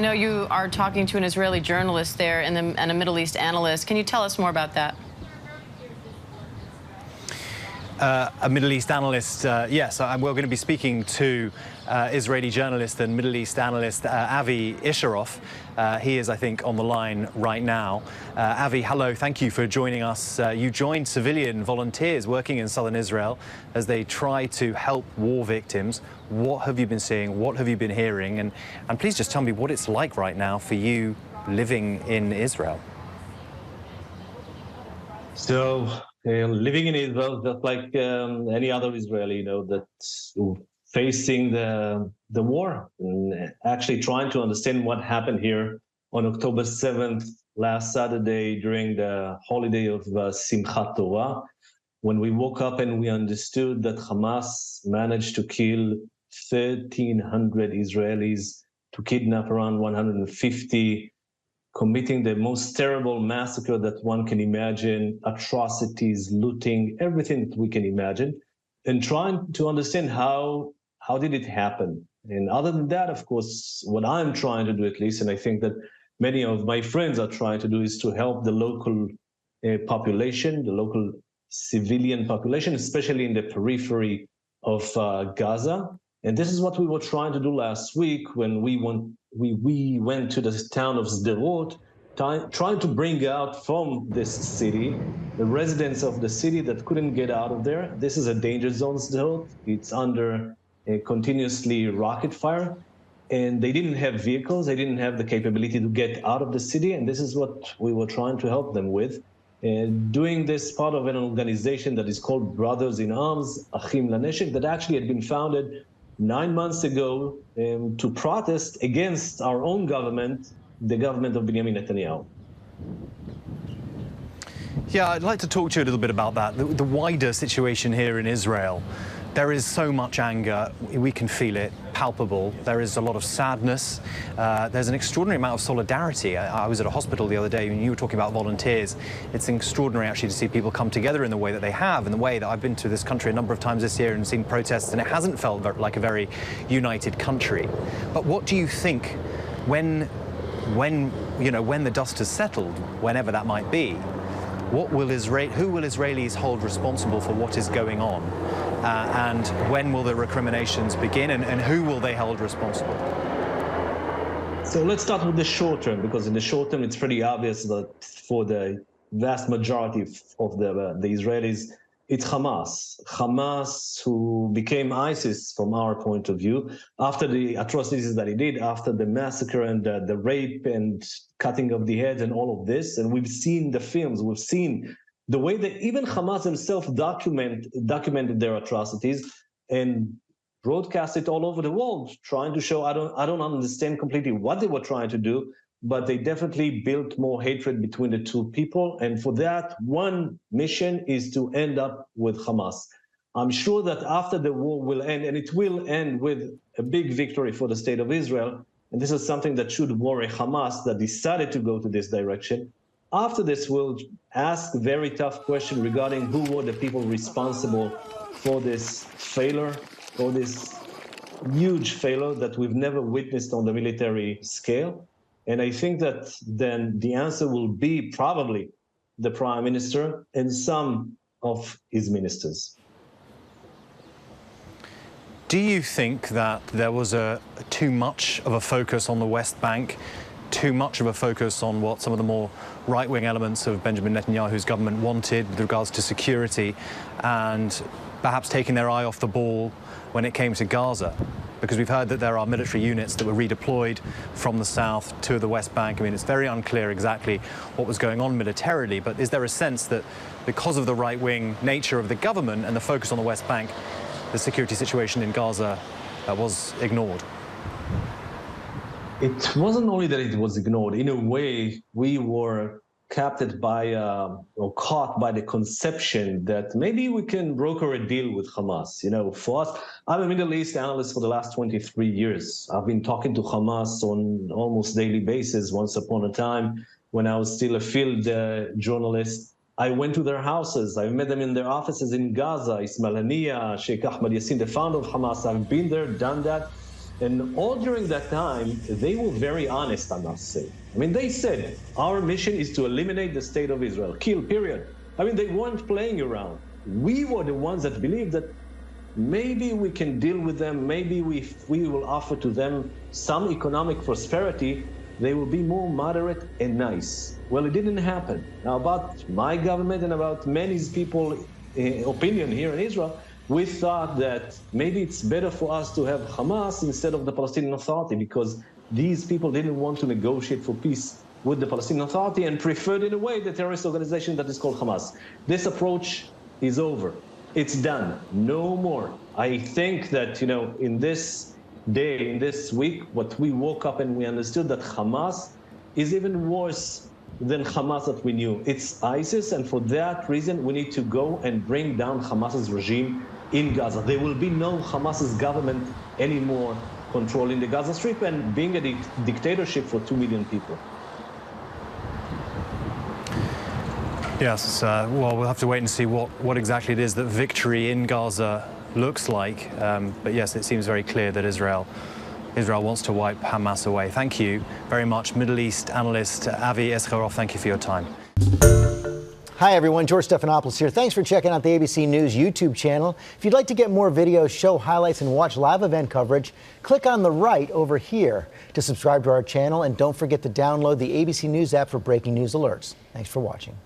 know you are talking to an Israeli journalist there and a Middle East analyst. Can you tell us more about that? A Middle East analyst, yes. We're going to be speaking to Israeli journalist and Middle East analyst Avi Issacharoff. He is, I think, on the line right now. Avi, hello. Thank you for joining us. You joined civilian volunteers working in southern Israel as they try to help war victims. What have you been seeing? What have you been hearing? And please just tell me what it's like right now for you living in Israel. So, living in Israel, just like any other Israeli, that's facing the war, and actually trying to understand what happened here on October 7th, last Saturday, during the holiday of Simchat Torah, when we woke up and we understood that Hamas managed to kill 1,300 Israelis, to kidnap around 150, committing the most terrible massacre that one can imagine, atrocities, looting, everything that we can imagine, and trying to understand how did it happen. And other than that, of course, what I'm trying to do at least, and I think that many of my friends are trying to do, is to help the local population, the local civilian population, especially in the periphery of Gaza. And this is what we were trying to do last week when we went to the town of Sderot, trying to bring out from this city the residents of the city that couldn't get out of there. This is a danger zone, Sderot. It's under a continuously rocket fire, and they didn't have vehicles. They didn't have the capability to get out of the city, and this is what we were trying to help them with. Doing this part of an organization that is called Brothers in Arms, Achim Laneshek, that actually had been founded 9 months ago to protest against our own government, the government of Benjamin Netanyahu. Yeah, I'd like to talk to you a little bit about that, the wider situation here in Israel. There is so much anger, we can feel it, palpable. There is a lot of sadness. There's an extraordinary amount of solidarity. I was at a hospital the other day and you were talking about volunteers. It's extraordinary actually to see people come together in the way that they have, in the way that I've been to this country a number of times this year and seen protests, and it hasn't felt like a very united country. But what do you think when the dust has settled, whenever that might be, who will Israelis hold responsible for what is going on? And when will the recriminations begin, and who will they hold responsible? So let's start with the short term, because in the short term, it's pretty obvious that for the vast majority of the Israelis, it's Hamas. Hamas, who became ISIS from our point of view, after the atrocities that he did, after the massacre and the rape and cutting of the heads and all of this. And we've seen the films, we've seen the way that even Hamas themselves documented their atrocities and broadcast it all over the world, trying to show, I don't understand completely what they were trying to do, but they definitely built more hatred between the two people. And for that, one mission is to end up with Hamas. I'm sure that after the war will end, and it will end with a big victory for the state of Israel, and this is something that should worry Hamas that decided to go to this direction. After this, we'll ask a very tough question regarding who were the people responsible for this failure, for this huge failure that we've never witnessed on the military scale. And I think that then the answer will be probably the Prime Minister and some of his ministers. Do you think that there was too much of a focus on the West Bank, too much of a focus on what some of the more right-wing elements of Benjamin Netanyahu's government wanted with regards to security, and perhaps taking their eye off the ball when it came to Gaza? Because we've heard that there are military units that were redeployed from the south to the West Bank. I mean, it's very unclear exactly what was going on militarily, but is there a sense that because of the right-wing nature of the government and the focus on the West Bank, the security situation in Gaza was ignored? It wasn't only that it was ignored. In a way, we were captured by or caught by the conception that maybe we can broker a deal with Hamas. For us, I'm a Middle East analyst for the last 23 years. I've been talking to Hamas on almost daily basis. Once upon a time, when I was still a field journalist, I went to their houses. I met them in their offices in Gaza. Ismail Haniyeh, Sheikh Ahmed Yassin, the founder of Hamas. I've been there, done that. And all during that time, they were very honest, I must say. I mean, they said, our mission is to eliminate the state of Israel, kill, period. I mean, they weren't playing around. We were the ones that believed that maybe we can deal with them, maybe we will offer to them some economic prosperity, they will be more moderate and nice. Well, it didn't happen. Now, about my government and about many people opinion here in Israel, we thought that maybe it's better for us to have Hamas instead of the Palestinian Authority, because these people didn't want to negotiate for peace with the Palestinian Authority and preferred in a way the terrorist organization that is called Hamas. This approach is over. It's done. No more. I think that, in this day, in this week, what we woke up and we understood that Hamas is even worse than Hamas that we knew. It's ISIS, and for that reason, we need to go and bring down Hamas's regime in Gaza. There will be no Hamas's government anymore controlling the Gaza Strip and being a dictatorship for 2 million people. Yes, well, we'll have to wait and see what exactly it is that victory in Gaza looks like. But yes, it seems very clear that Israel wants to wipe Hamas away. Thank you very much, Middle East analyst Avi Issacharoff. Thank you for your time. Hi, everyone. George Stephanopoulos here. Thanks for checking out the ABC News YouTube channel. If you'd like to get more videos, show highlights, and watch live event coverage, click on the right over here to subscribe to our channel. And don't forget to download the ABC News app for breaking news alerts. Thanks for watching.